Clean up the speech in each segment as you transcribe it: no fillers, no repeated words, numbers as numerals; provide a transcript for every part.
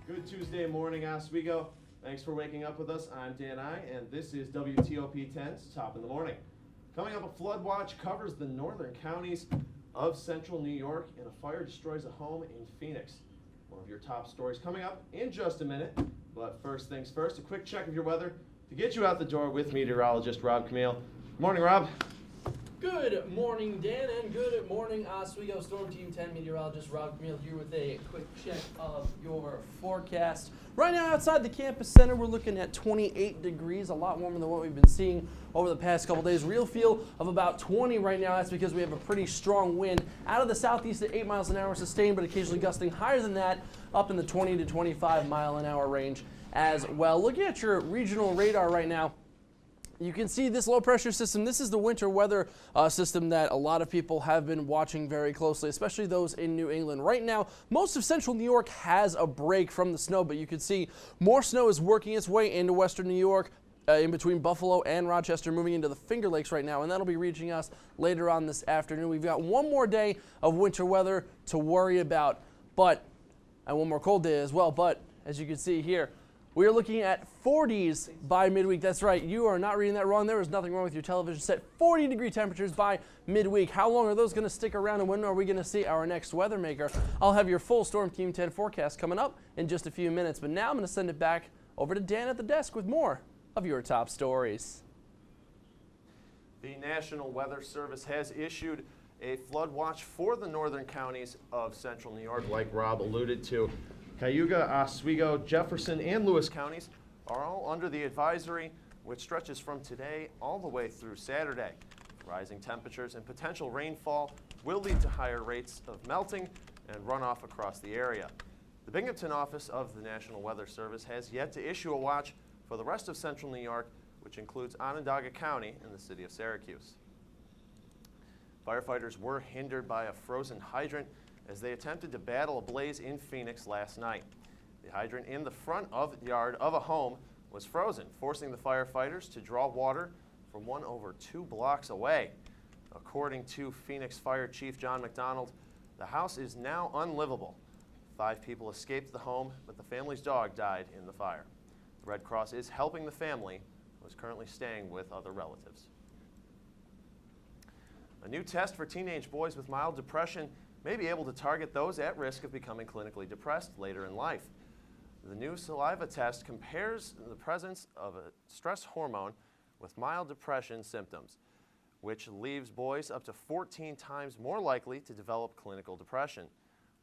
Good Tuesday morning, Oswego. Thanks for waking up with us. I'm Dan I, and this is WTOP 10's Top in the Morning. Coming up, a flood watch covers the northern counties of central New York, and a fire destroys a home in Phoenix. One of your top stories coming up in just a minute. But first things first, a quick check of your weather to get you out the door with meteorologist Rob Camille. Good morning, Rob. Good morning, Dan, and good morning, Oswego. Storm Team 10 meteorologist Rob Camille here with a quick check of your forecast. Right now outside the campus center, we're looking at 28 degrees, a lot warmer than what we've been seeing over the past couple days. Real feel of about 20 right now. That's because we have a pretty strong wind out of the southeast at 8 miles an hour sustained, but occasionally gusting higher than that, up in the 20 to 25 mile an hour range as well. Looking at your regional radar right now, you can see this low pressure system. This is the winter weather system that a lot of people have been watching very closely, especially those in New England. Right now, most of central New York has a break from the snow, but you can see more snow is working its way into western New York, in between Buffalo and Rochester, moving into the Finger Lakes right now, and that'll be reaching us later on this afternoon. We've got one more day of winter weather to worry about, and one more cold day as well, but as you can see here, we are looking at 40s by midweek. That's right, you are not reading that wrong. There is nothing wrong with your television set. 40-degree temperatures by midweek. How long are those going to stick around, and when are we going to see our next weather maker? I'll have your full Storm Team 10 forecast coming up in just a few minutes, but now I'm going to send it back over to Dan at the desk with more of your top stories. The National Weather Service has issued a flood watch for the northern counties of central New York, like Rob alluded to. Cayuga, Oswego, Jefferson, and Lewis counties are all under the advisory, which stretches from today all the way through Saturday. Rising temperatures and potential rainfall will lead to higher rates of melting and runoff across the area. The Binghamton office of the National Weather Service has yet to issue a watch for the rest of central New York, which includes Onondaga County and the city of Syracuse. Firefighters were hindered by a frozen hydrant as they attempted to battle a blaze in Phoenix last night. The hydrant in the front of the yard of a home was frozen, forcing the firefighters to draw water from one over 2 blocks away. According to Phoenix Fire Chief John McDonald, the house is now unlivable. 5 people escaped the home, but the family's dog died in the fire. The Red Cross is helping the family, who is currently staying with other relatives. A new test for teenage boys with mild depression may be able to target those at risk of becoming clinically depressed later in life. The new saliva test compares the presence of a stress hormone with mild depression symptoms, which leaves boys up to 14 times more likely to develop clinical depression.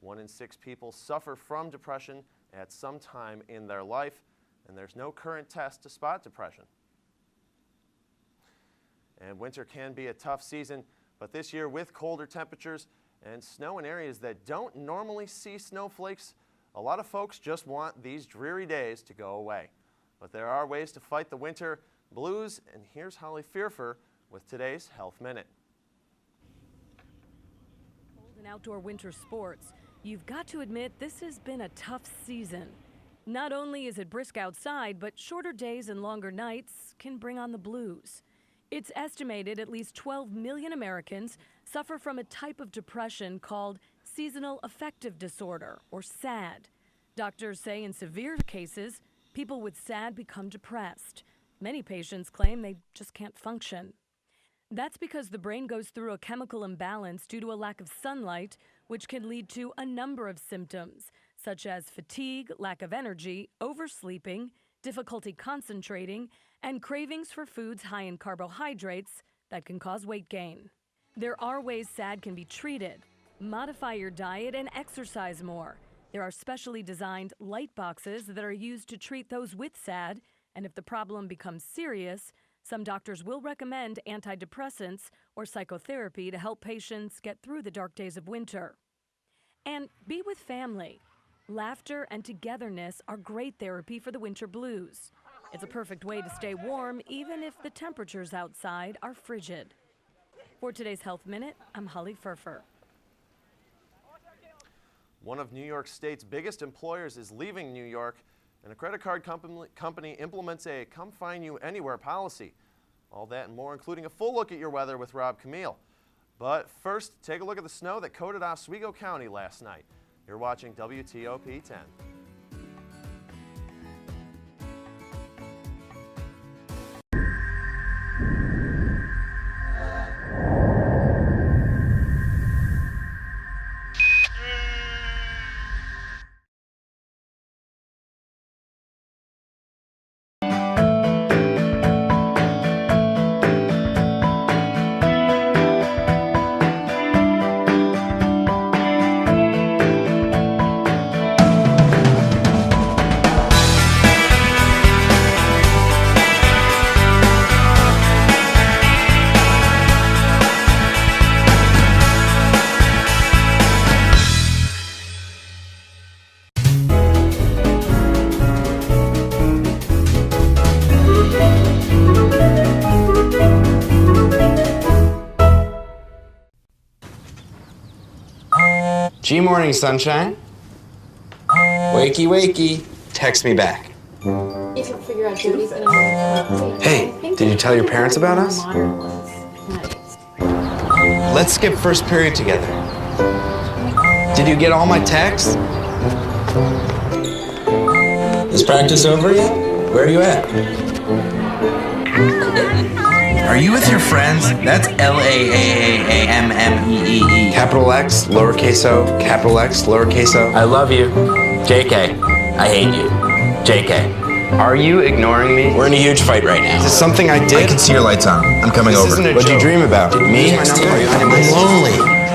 1 in 6 people suffer from depression at some time in their life, and there's no current test to spot depression. And winter can be a tough season, but this year with colder temperatures and snow in areas that don't normally see snowflakes, a lot of folks just want these dreary days to go away. But there are ways to fight the winter blues, and here's Holly Fearfer with today's Health Minute. Cold and outdoor winter sports. You've got to admit this has been a tough season. Not only is it brisk outside, but shorter days and longer nights can bring on the blues. It's estimated at least 12 million Americans suffer from a type of depression called seasonal affective disorder, or SAD. Doctors say in severe cases, people with SAD become depressed. Many patients claim they just can't function. That's because the brain goes through a chemical imbalance due to a lack of sunlight, which can lead to a number of symptoms, such as fatigue, lack of energy, oversleeping, difficulty concentrating, and cravings for foods high in carbohydrates that can cause weight gain. There are ways SAD can be treated. Modify your diet and exercise more. There are specially designed light boxes that are used to treat those with SAD, and if the problem becomes serious, some doctors will recommend antidepressants or psychotherapy to help patients get through the dark days of winter. And be with family. Laughter and togetherness are great therapy for the winter blues. It's a perfect way to stay warm even if the temperatures outside are frigid. For today's Health Minute, I'm Holly Fearfer. One of New York State's biggest employers is leaving New York, and a credit card company implements a come find you anywhere policy. All that and more, including a full look at your weather with Rob Camille. But first, take a look at the snow that coated Oswego County last night. You're watching WTOP 10. G-Morning, sunshine. Wakey, wakey. Text me back. You can figure out Jody's gonna move. Hey, did you tell your parents about us? Let's skip first period together. Did you get all my texts? Is practice over yet? Where are you at? Are you with your friends? That's L-A-A-A-A-M-M-E-E-E. Capital X, lowercase o, capital X, lowercase o. I love you. JK, I hate you. JK. Are you ignoring me? We're in a huge fight right now. Is this something I did? I can see your lights on. I'm coming over. What'd you dream about? Me? I'm lonely.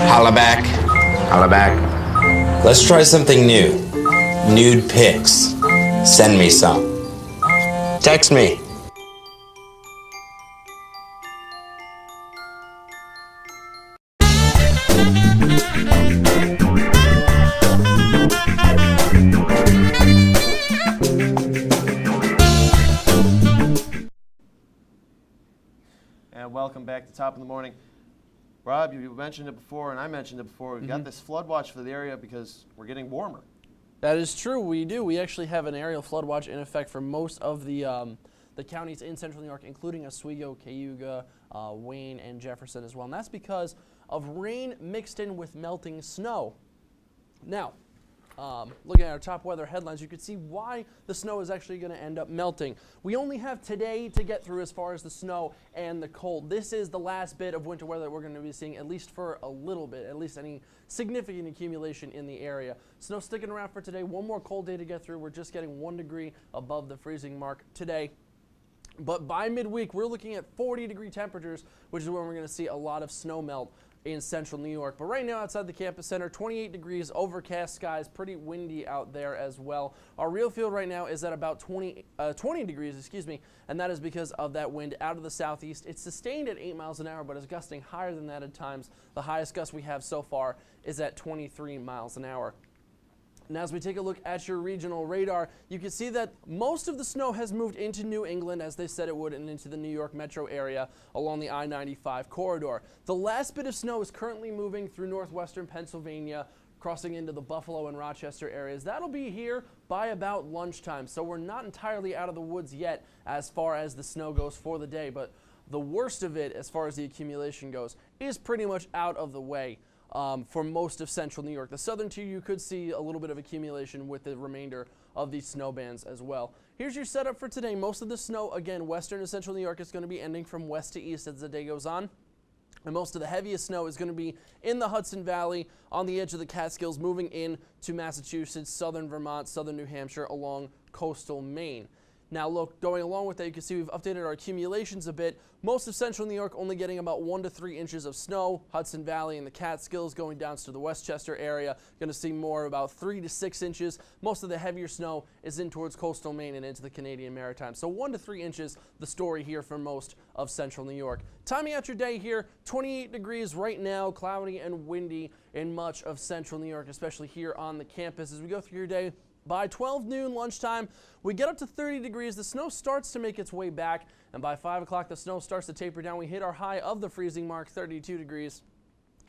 Holla back. Holla back. Let's try something new. Nude pics. Send me some. Text me. And welcome back to Top of the Morning. Rob, you mentioned it before, and I mentioned it before. We've got this flood watch for the area because we're getting warmer. That is true. We do. We actually have an aerial flood watch in effect for most of the counties in central New York, including Oswego, Cayuga, Wayne, and Jefferson as well. And that's because of rain mixed in with melting snow. Now, looking at our top weather headlines, you can see why the snow is actually going to end up melting. We only have today to get through as far as the snow and the cold. This is the last bit of winter weather that we're going to be seeing, at least for a little bit, at least any significant accumulation in the area. Snow sticking around for today. One more cold day to get through. We're just getting 1 degree above the freezing mark today. But by midweek, we're looking at 40-degree temperatures, which is when we're going to see a lot of snow melt in central New York. But right now outside the campus center, 28 degrees, overcast skies, pretty windy out there as well. Our real field right now is at about 20 degrees, and that is because of that wind out of the southeast. It's sustained at 8 miles an hour, but is gusting higher than that at times. The highest gust we have so far is at 23 miles an hour. And as we take a look at your regional radar, you can see that most of the snow has moved into New England, as they said it would, and into the New York metro area along the I-95 corridor. The last bit of snow is currently moving through northwestern Pennsylvania, crossing into the Buffalo and Rochester areas. That'll be here by about lunchtime, so we're not entirely out of the woods yet as far as the snow goes for the day, but the worst of it, as far as the accumulation goes, is pretty much out of the way. For most of central New York. The southern tier, you could see a little bit of accumulation with the remainder of these snow bands as well. Here's your setup for today. Most of the snow, again, western and central New York, is going to be ending from west to east as the day goes on. And most of the heaviest snow is going to be in the Hudson Valley, on the edge of the Catskills, moving in to Massachusetts, southern Vermont, southern New Hampshire, along coastal Maine. Now look, going along with that, you can see we've updated our accumulations a bit. Most of central New York only getting about 1 to 3 inches of snow. Hudson Valley and the Catskills going down to the Westchester area, going to see more, about 3 to 6 inches. Most of the heavier snow is in towards coastal Maine and into the Canadian Maritime. So 1 to 3 inches, the story here for most of central New York. Timing out your day here, 28 degrees right now, cloudy and windy in much of central New York, especially here on the campus. As we go through your day, by 12 noon lunchtime, we get up to 30 degrees. The snow starts to make its way back, and by 5 o'clock, the snow starts to taper down. We hit our high of the freezing mark, 32 degrees.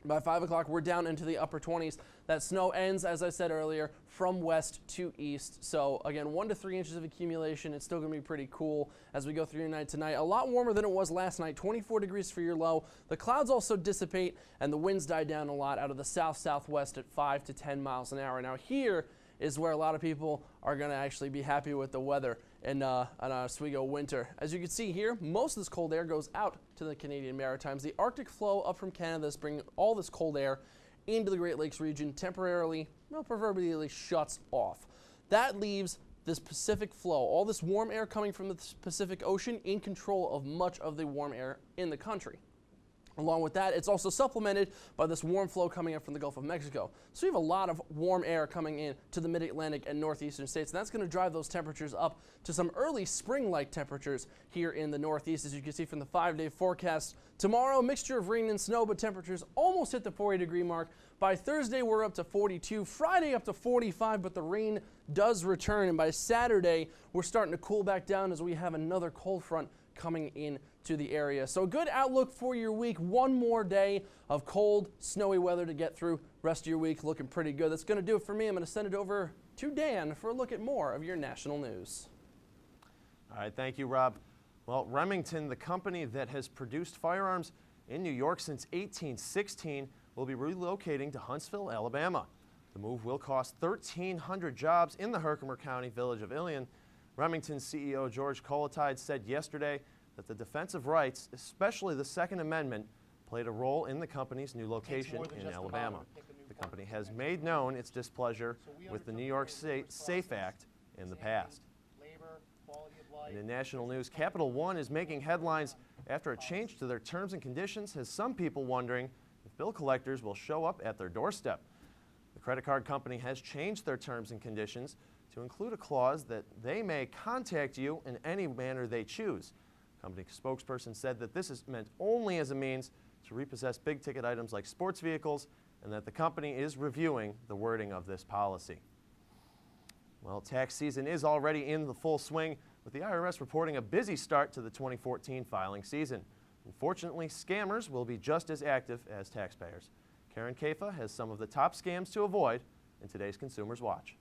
By 5 o'clock, we're down into the upper 20s. That snow ends, as I said earlier, from west to east. So again, 1 to 3 inches of accumulation. It's still going to be pretty cool as we go through your night tonight. A lot warmer than it was last night, 24 degrees for your low. The clouds also dissipate, and the winds die down a lot out of the south-southwest at 5 to 10 miles an hour. Now here is where a lot of people are going to actually be happy with the weather in Oswego winter. As you can see here, most of this cold air goes out to the Canadian Maritimes. The Arctic flow up from Canada is bringing all this cold air into the Great Lakes region, temporarily, well, proverbially shuts off. That leaves this Pacific flow, all this warm air coming from the Pacific Ocean, in control of much of the warm air in the country. Along with that, it's also supplemented by this warm flow coming in from the Gulf of Mexico. So we have a lot of warm air coming in to the mid-Atlantic and northeastern states, and that's going to drive those temperatures up to some early spring-like temperatures here in the northeast. As you can see from the 5-day forecast, tomorrow, mixture of rain and snow, but temperatures almost hit the 40-degree mark. By Thursday, we're up to 42. Friday, up to 45, but the rain does return, and by Saturday, we're starting to cool back down as we have another cold front coming in to the area. So a good outlook for your week. One more day of cold, snowy weather to get through. Rest of your week looking pretty good. That's going to do it for me. I'm going to send it over to Dan for a look at more of your national news. All right, thank you, Rob. Well, Remington, the company that has produced firearms in New York since 1816, will be relocating to Huntsville, Alabama. The move will cost 1,300 jobs in the Herkimer County village of Ilion. Remington CEO George Colotide said yesterday that the Defense of Rights, especially the Second Amendment, played a role in the company's new location in Alabama. The company has made known its displeasure with the New York SAFE Act in the past. And in national news, Capital One is making headlines after a change to their terms and conditions has some people wondering if bill collectors will show up at their doorstep. The credit card company has changed their terms and conditions to include a clause that they may contact you in any manner they choose. Company spokesperson said that this is meant only as a means to repossess big-ticket items like sports vehicles, and that the company is reviewing the wording of this policy. Well, tax season is already in the full swing, with the IRS reporting a busy start to the 2014 filing season. Unfortunately, scammers will be just as active as taxpayers. Karen Kafa has some of the top scams to avoid in today's Consumers Watch.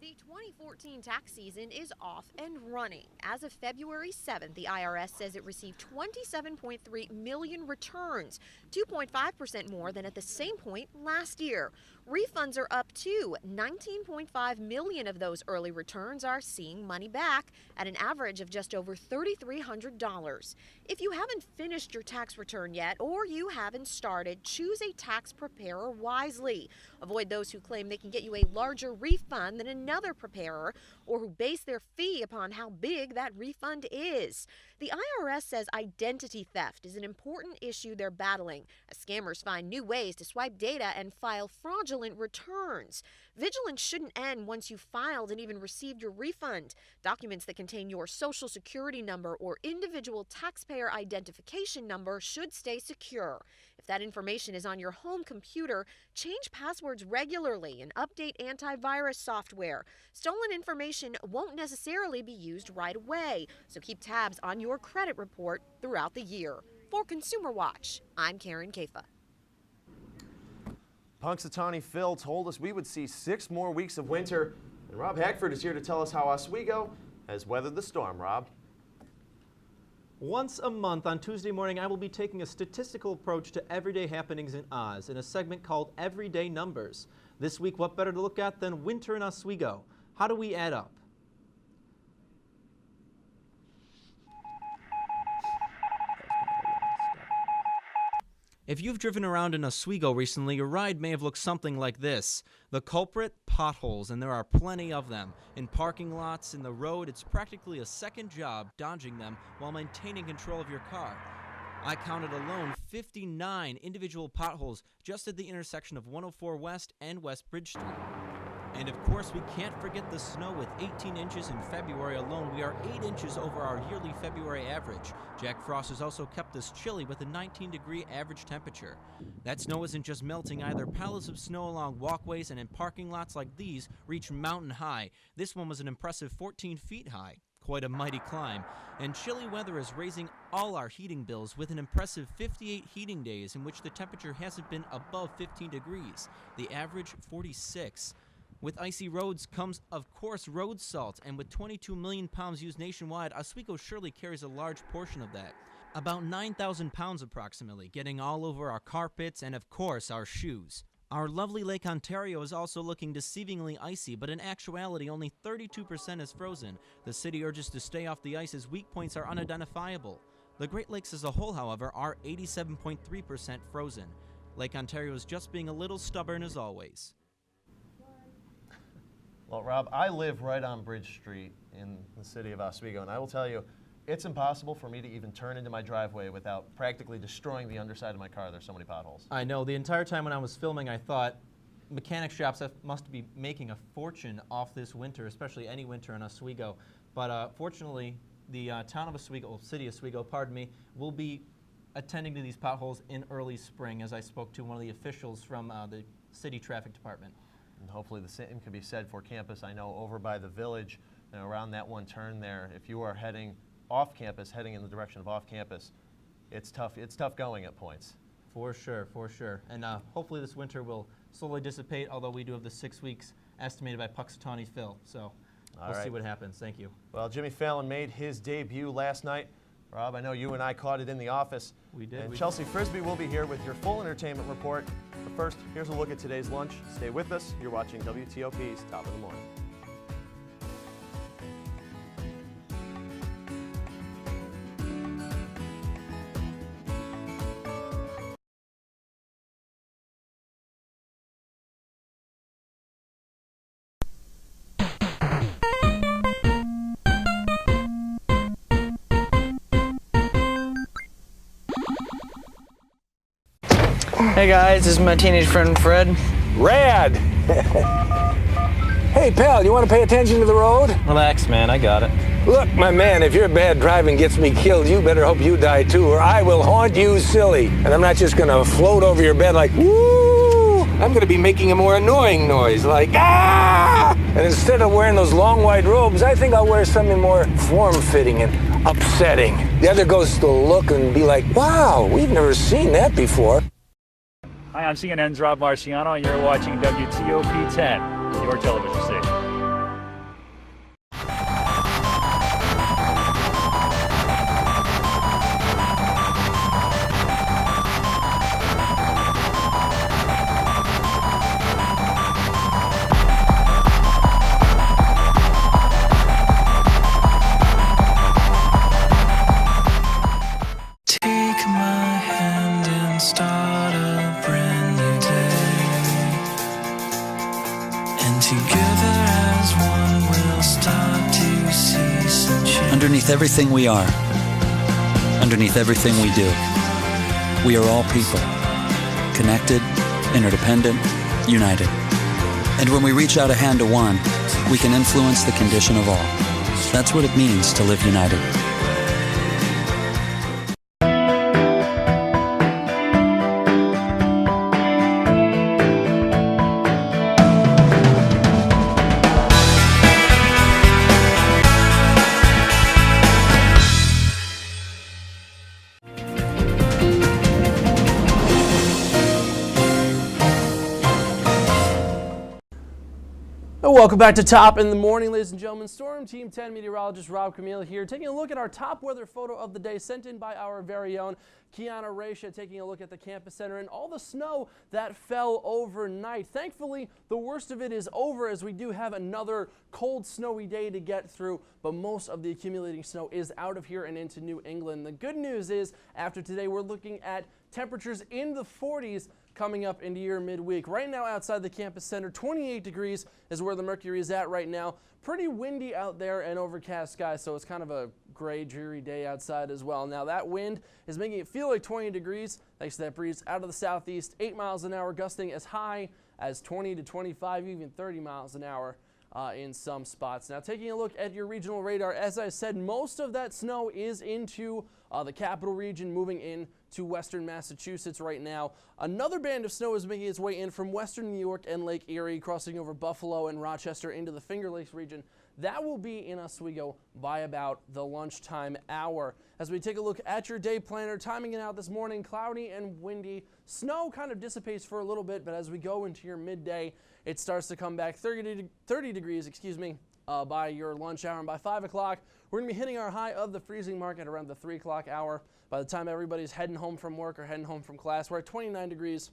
The 2014 tax season is off and running. As of February 7th, the IRS says it received 27.3 million returns, 2.5% more than at the same point last year. Refunds are up too. 19.5 million of those early returns are seeing money back at an average of just over $3,300. If you haven't finished your tax return yet or you haven't started, choose a tax preparer wisely. Avoid those who claim they can get you a larger refund than another preparer or who base their fee upon how big that refund is. The IRS says identity theft is an important issue they're battling as scammers find new ways to swipe data and file fraudulent returns. Vigilance shouldn't end once you've filed and even received your refund. Documents that contain your social security number or individual taxpayer identification number should stay secure. If that information is on your home computer, change passwords regularly and update antivirus software. Stolen information won't necessarily be used right away, so keep tabs on your credit report throughout the year. For Consumer Watch, I'm Karen Kafa. Punxsutawney Phil told us we would see 6 more weeks of winter, and Rob Hackford is here to tell us how Oswego has weathered the storm. Rob? Once a month on Tuesday morning, I will be taking a statistical approach to everyday happenings in Oz in a segment called Everyday Numbers. This week, what better to look at than winter in Oswego? How do we add up? If you've driven around in Oswego recently, your ride may have looked something like this. The culprit, potholes, and there are plenty of them. In parking lots, in the road, it's practically a second job dodging them while maintaining control of your car. I counted alone 59 individual potholes just at the intersection of 104 West and West Bridge Street. And of course, we can't forget the snow. With 18 inches in February alone, we are 8 inches over our yearly February average. Jack Frost has also kept us chilly with a 19-degree average temperature. That snow isn't just melting either. Pallets of snow along walkways and in parking lots like these reach mountain high. This one was an impressive 14 feet high. Quite a mighty climb. And chilly weather is raising all our heating bills with an impressive 58 heating days in which the temperature hasn't been above 15 degrees. The average 46. With icy roads comes, of course, road salt, and with 22 million pounds used nationwide, Oswego surely carries a large portion of that. About 9,000 pounds approximately, getting all over our carpets and, of course, our shoes. Our lovely Lake Ontario is also looking deceivingly icy, but in actuality only 32% is frozen. The city urges to stay off the ice as weak points are unidentifiable. The Great Lakes as a whole, however, are 87.3% frozen. Lake Ontario is just being a little stubborn as always. Well, Rob, I live right on Bridge Street in the city of Oswego, and I will tell you, it's impossible for me to even turn into my driveway without practically destroying the underside of my car. There's so many potholes. I know. The entire time when I was filming, I thought mechanic shops must be making a fortune off this winter, especially any winter in Oswego. But fortunately, the town of Oswego, city of Oswego, pardon me, will be attending to these potholes in early spring, as I spoke to one of the officials from the city traffic department. And hopefully the same can be said for campus. I know over by the village, around that one turn there, if you are heading off campus, heading in the direction of off campus, it's tough. It's tough going at points. For sure, for sure. And hopefully this winter will slowly dissipate, although we do have the 6 weeks estimated by Puxatawny Phil. So we'll see what happens. Thank you. Well, Jimmy Fallon made his debut last night. Rob, I know you and I caught it in the office. We did. And Chelsea Frisbee will be here with your full entertainment report. But first, here's a look at today's lunch. Stay with us. You're watching WTOP's Top of the Morning. Hey guys, this is my teenage friend Fred. Rad! Hey pal, you want to pay attention to the road? Relax, man, I got it. Look, my man, if your bad driving gets me killed, you better hope you die too, or I will haunt you silly. And I'm not just gonna float over your bed like, woo! I'm gonna be making a more annoying noise, like, ah! And instead of wearing those long white robes, I think I'll wear something more form-fitting and upsetting. The other ghosts will look and be like, wow, we've never seen that before. Hi, I'm CNN's Rob Marciano, and you're watching WTOP 10, your television station. Take my hand and start a brand new day. And together as one we'll start to see some change. Underneath everything we are, underneath everything we do, we are all people, connected, interdependent, united. And when we reach out a hand to one, we can influence the condition of all. That's what it means to live united. Welcome back to Top in the Morning, ladies and gentlemen. Storm Team 10 meteorologist Rob Camille here, taking a look at our top weather photo of the day sent in by our very own Kiana Raisha, taking a look at the campus center and all the snow that fell overnight. Thankfully, the worst of it is over, as we do have another cold, snowy day to get through, but most of the accumulating snow is out of here and into New England. The good news is, after today, we're looking at temperatures in the 40s coming up into your midweek. Right now outside the campus center, 28 degrees is where the mercury is at right now. Pretty windy out there and overcast skies, so it's kind of a gray, dreary day outside as well. Now that wind is making it feel like 20 degrees thanks to that breeze out of the southeast, 8 miles an hour, gusting as high as 20 to 25, even 30 miles an hour in some spots. Now taking a look at your regional radar, as I said, most of that snow is into the capital region, moving in to western Massachusetts right now. Another band of snow is making its way in from western New York and Lake Erie, crossing over Buffalo and Rochester into the Finger Lakes region. That will be in Oswego by about the lunchtime hour. As we take a look at your day planner, timing it out this morning, cloudy and windy. Snow kind of dissipates for a little bit, but as we go into your midday, it starts to come back 30 degrees, by your lunch hour. And by 5 o'clock, we're going to be hitting our high of the freezing mark at around the 3 o'clock hour. By the time everybody's heading home from work or heading home from class, we're at 29 degrees.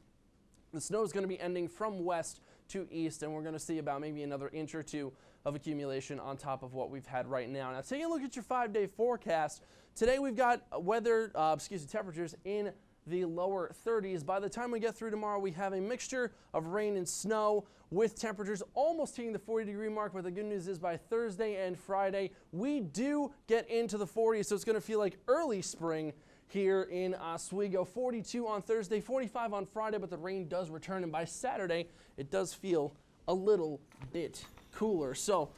The snow is going to be ending from west to east, and we're going to see about maybe another inch or two of accumulation on top of what we've had right now. Now, taking a look at your 5-day forecast, today we've got temperatures in the lower 30s. By the time we get through tomorrow, we have a mixture of rain and snow with temperatures almost hitting the 40-degree mark. But the good news is by Thursday and Friday, we do get into the 40s, so it's going to feel like early spring here in Oswego. 42 on Thursday, 45 on Friday, but the rain does return, and by Saturday, it does feel a little bit cooler. So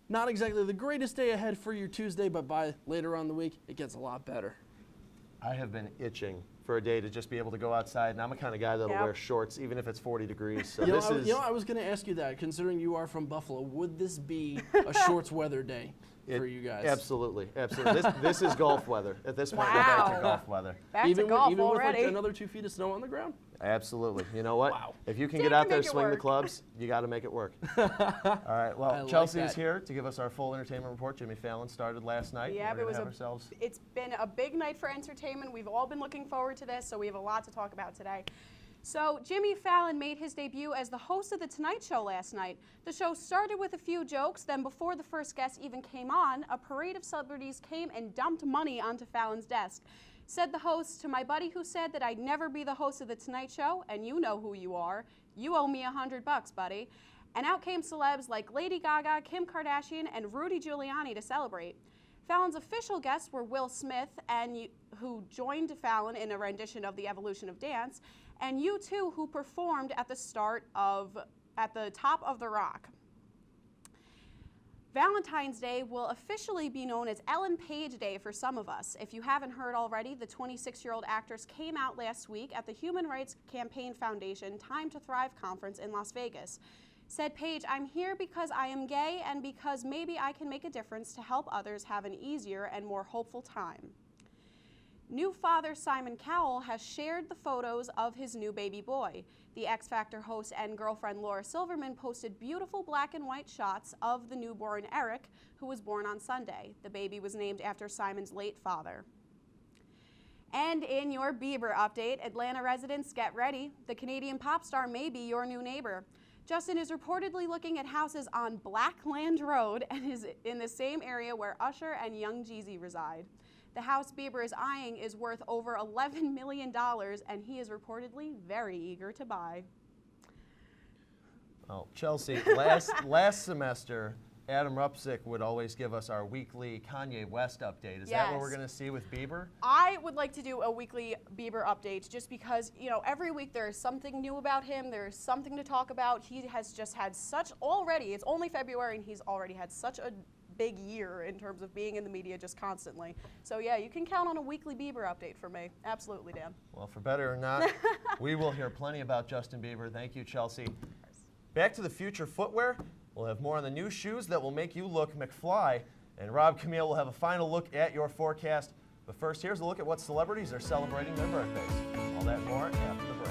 not exactly the greatest day ahead for your Tuesday, but by later on in the week, it gets a lot better. I have been itching for a day to just be able to go outside. And I'm the kind of guy that'll Yep. wear shorts even if it's 40 degrees. So You know, this is I was going to ask you that. Considering you are from Buffalo, would this be a shorts weather day for you guys? Absolutely, absolutely. This is golf weather. At this point, we're back to golf weather. Back even to golf even already. with like another 2 feet of snow on the ground? Absolutely. You know what? Wow. If you can Dan get out can there, make it swing the work. clubs, you got to make it work. All right. Well, I like Chelsea is that. here to give us our full entertainment report. Jimmy Fallon started last night. Yeah, We're it was gonna have ourselves. It's been a big night for entertainment. We've all been looking forward to this, so we have a lot to talk about today. So Jimmy Fallon made his debut as the host of The Tonight Show last night. The show started with a few jokes, then before the first guest even came on, a parade of celebrities came and dumped money onto Fallon's desk. Said the host, to my buddy who said that I'd never be the host of The Tonight Show, and you know who you are, you owe me $100, buddy. And out came celebs like Lady Gaga, Kim Kardashian, and Rudy Giuliani to celebrate. Fallon's official guests were Will Smith, who joined Fallon in a rendition of The Evolution of Dance, and U2, who performed at the top of the Rock. Valentine's Day will officially be known as Ellen Page Day for some of us. If you haven't heard already, the 26-year-old actress came out last week at the Human Rights Campaign Foundation Time to Thrive conference in Las Vegas. Said Page, I'm here because I am gay and because maybe I can make a difference to help others have an easier and more hopeful time. New father Simon Cowell has shared the photos of his new baby boy. The X Factor host and girlfriend Laura Silverman posted beautiful black and white shots of the newborn Eric, who was born on Sunday. The baby was named after Simon's late father. And in your Bieber update, Atlanta residents, get ready. The Canadian pop star may be your new neighbor. Justin is reportedly looking at houses on Blackland Road and is in the same area where Usher and Young Jeezy reside. The house Bieber is eyeing is worth over $11 million, and he is reportedly very eager to buy. Oh, Chelsea, last semester, Adam Rupsick would always give us our weekly Kanye West update. Is that what we're going to see with Bieber? I would like to do a weekly Bieber update just because, you know, every week there is something new about him. There's something to talk about. He has just had it's only February, and he's already had such a big year in terms of being in the media just constantly. So yeah, you can count on a weekly Bieber update from me. Absolutely, Dan. Well, for better or not, we will hear plenty about Justin Bieber. Thank you, Chelsea. Back to the future footwear. We'll have more on the new shoes that will make you look McFly. And Rob Camille will have a final look at your forecast. But first, here's a look at what celebrities are celebrating their birthdays. All that and more after the break.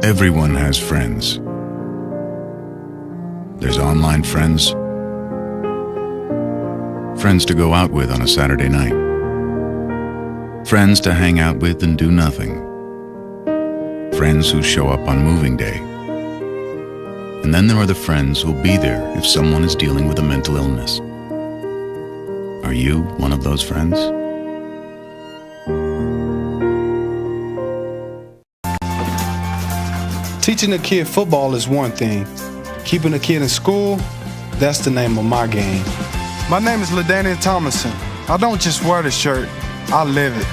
Everyone has friends. There's online friends, friends to go out with on a Saturday night, friends to hang out with and do nothing, friends who show up on moving day. And then there are the friends who'll be there if someone is dealing with a mental illness. Are you one of those friends? Teaching a kid football is one thing. Keeping a kid in school, that's the name of my game. My name is LaDainian Thomason. I don't just wear the shirt, I live it.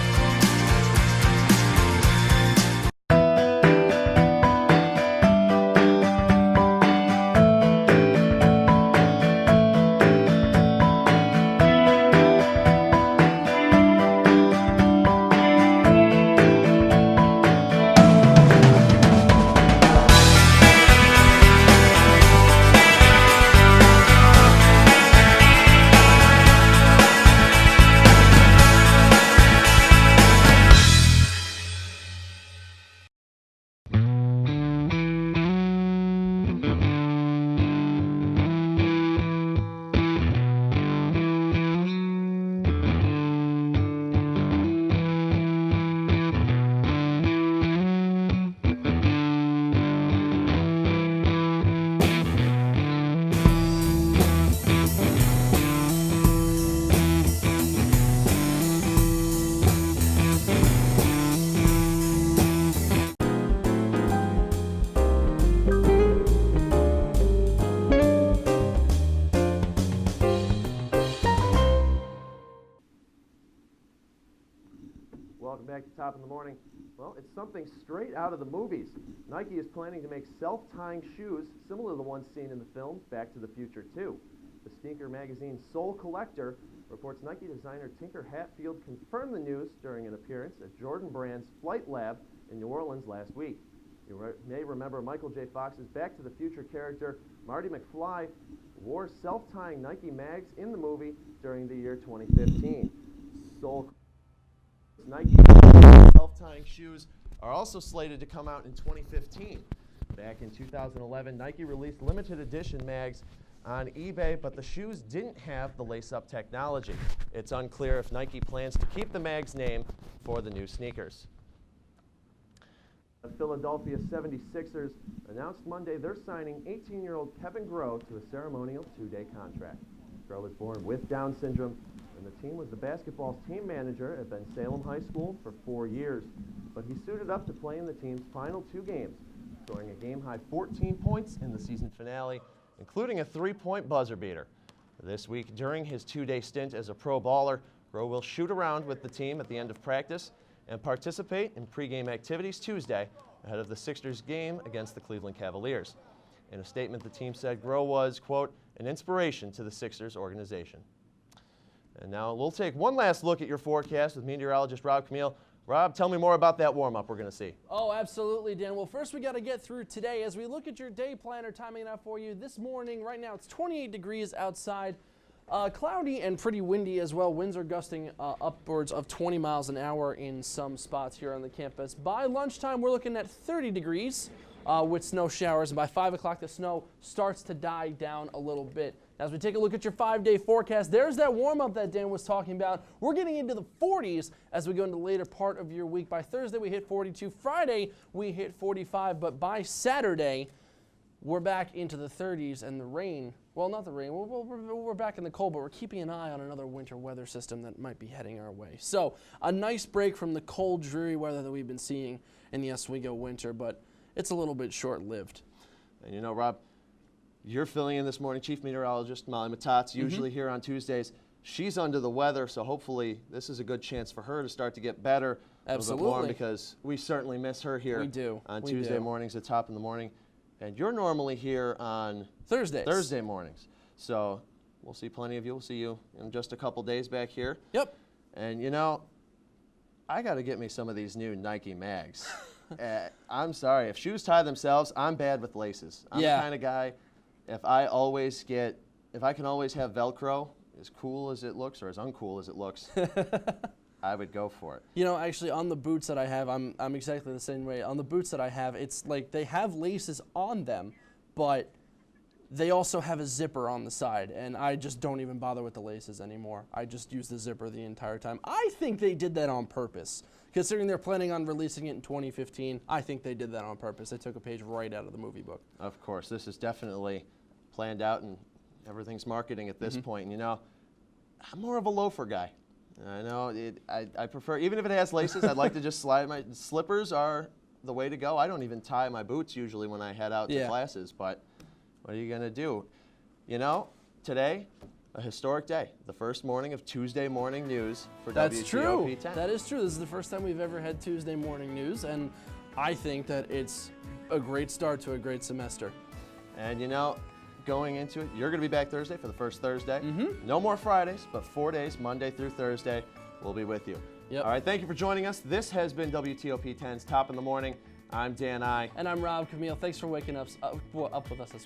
back to Top in the Morning. Well, it's something straight out of the movies. Nike is planning to make self-tying shoes similar to the ones seen in the film Back to the Future 2. The sneaker magazine Soul Collector reports Nike designer Tinker Hatfield confirmed the news during an appearance at Jordan Brand's Flight Lab in New Orleans last week. You may remember Michael J. Fox's Back to the Future character Marty McFly wore self-tying Nike mags in the movie during the year 2015. Nike self-tying shoes are also slated to come out in 2015. Back in 2011, Nike released limited edition mags on eBay, but the shoes didn't have the lace-up technology. It's unclear if Nike plans to keep the mag's name for the new sneakers. The Philadelphia 76ers announced Monday they're signing 18-year-old Kevin Groh to a ceremonial 2-day contract. Groh was born with Down syndrome, and the team was the basketball's team manager at Ben Salem High School for 4 years. But he suited up to play in the team's final 2 games, scoring a game-high 14 points in the season finale, including a 3-point buzzer beater. This week, during his 2-day stint as a pro baller, Groh will shoot around with the team at the end of practice and participate in pregame activities Tuesday ahead of the Sixers game against the Cleveland Cavaliers. In a statement, the team said Groh was, quote, an inspiration to the Sixers organization. And now we'll take one last look at your forecast with meteorologist Rob Camille. Rob, tell me more about that warm-up we're going to see. Oh, absolutely, Dan. Well, first we got to get through today. As we look at your day planner, timing it out for you this morning, right now it's 28 degrees outside. Cloudy and pretty windy as well. Winds are gusting upwards of 20 miles an hour in some spots here on the campus. By lunchtime, we're looking at 30 degrees with snow showers. And by 5 o'clock, the snow starts to die down a little bit. As we take a look at your 5-day forecast, there's that warm-up that Dan was talking about. We're getting into the 40s as we go into the later part of your week. By Thursday, we hit 42. Friday, we hit 45. But by Saturday, we're back into the 30s, and the rain, well, not the rain, we're back in the cold, but we're keeping an eye on another winter weather system that might be heading our way. So a nice break from the cold, dreary weather that we've been seeing in the Oswego winter, but it's a little bit short-lived. And you know, Rob, you're filling in this morning, Chief Meteorologist Molly Matats, usually here on Tuesdays. She's under the weather, so hopefully this is a good chance for her to start to get better. Absolutely. A little bit more, because we certainly miss her here on Tuesday mornings at Top in the Morning. And you're normally here on Thursday mornings. So we'll see plenty of you. We'll see you in just a couple days back here. Yep. And you know, I got to get me some of these new Nike mags. I'm sorry. If shoes tie themselves, I'm bad with laces. I'm the kind of guy, if I can always have Velcro, as cool as it looks or as uncool as it looks, I would go for it. You know, actually, on the boots that I have, I'm exactly the same way. On the boots that I have, it's like they have laces on them, but they also have a zipper on the side, and I just don't even bother with the laces anymore. I just use the zipper the entire time. I think they did that on purpose. Considering they're planning on releasing it in 2015, I think they did that on purpose. They took a page right out of the movie book. Of course, this is definitely planned out, and everything's marketing at this point. And you know, I'm more of a loafer guy. I know, I prefer, even if it has laces, I'd like to just slide. My slippers are the way to go. I don't even tie my boots usually when I head out to classes, but what are you going to do? You know, today, a historic day, the first morning of Tuesday morning news for WTOP 10. That is true. This is the first time we've ever had Tuesday morning news, and I think that it's a great start to a great semester. And you know, going into it, you're going to be back Thursday for the first Thursday. No more Fridays, but 4 days, Monday through Thursday, we'll be with you. All right, thank you for joining us. This has been WTOP 10's Top in the Morning. I'm Dan I. And I'm Rob Camille. Thanks for waking up with us this week.